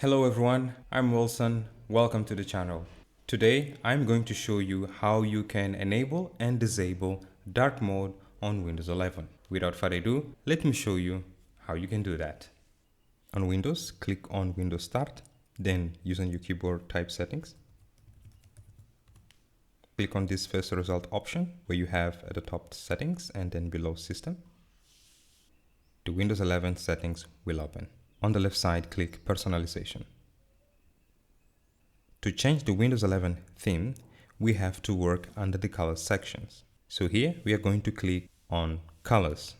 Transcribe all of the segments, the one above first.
Hello everyone, I'm Wilson. Welcome to the channel. Today I'm going to show you how you can enable and disable dark mode on Windows 11. Without further ado, let me show you how you can do that. On Windows, click on Windows Start, then using your keyboard type settings. Click on this first result option where you have at the top settings and then below system. The Windows 11 settings will open. On the left side, click Personalization. To change the Windows 11 theme, we have to work under the color sections. So here we are going to click on Colors.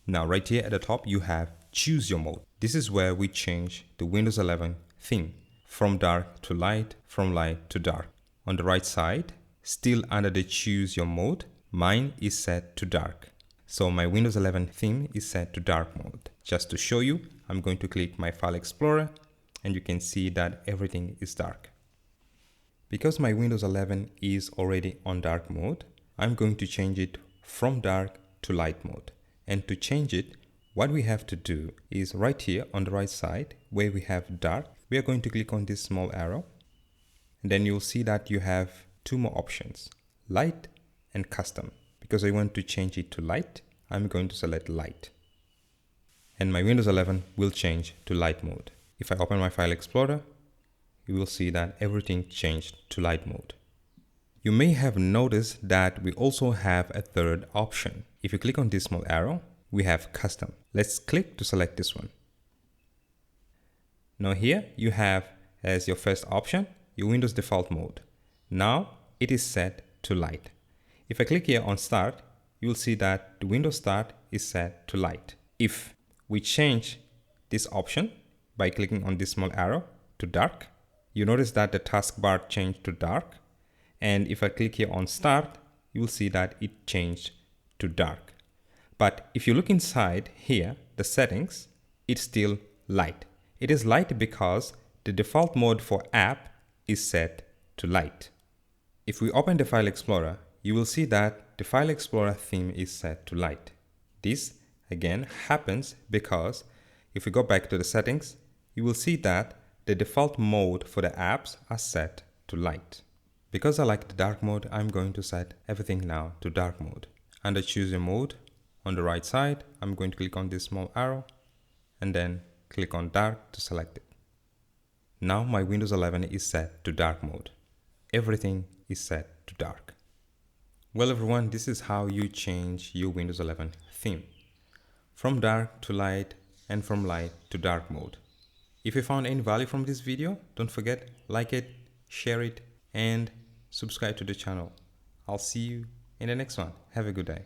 Now right here at the top you have Choose Your Mode. This is where we change the Windows 11 theme from dark to light, from light to dark. On the right side, still under the Choose Your Mode, mine is set to dark. So my Windows 11 theme is set to dark mode. Just to show you, I'm going to click my File Explorer and you can see that everything is dark. Because my Windows 11 is already on dark mode, I'm going to change it from dark to light mode. And to change it, what we have to do is right here on the right side where we have dark, we are going to click on this small arrow. And then you'll see that you have two more options, light and custom. Because I want to change it to light, I'm going to select light. And my Windows 11 will change to light mode. If I open my File Explorer, you will see that everything changed to light mode. You may have noticed that we also have a third option. If you click on this small arrow, we have custom. Let's click to select this one. Now here you have as your first option, your Windows default mode. Now it is set to light. If I click here on Start, you will see that the Windows Start is set to light. If we change this option by clicking on this small arrow to dark, you notice that the taskbar changed to dark. And if I click here on Start, you will see that it changed to dark. But if you look inside here, the settings, it's still light. It is light because the default mode for app is set to light. If we open the File Explorer, you will see that the File Explorer theme is set to light. This again happens because if we go back to the settings, you will see that the default mode for the apps are set to light. Because I like the dark mode, I'm going to set everything now to dark mode. Under Choose Your Mode, on the right side, I'm going to click on this small arrow and then click on dark to select it. Now my Windows 11 is set to dark mode. Everything is set to dark. Well everyone, this is how you change your Windows 11 theme. From dark to light and from light to dark mode. If you found any value from this video, don't forget, like it, share it, and subscribe to the channel. I'll see you in the next one. Have a good day.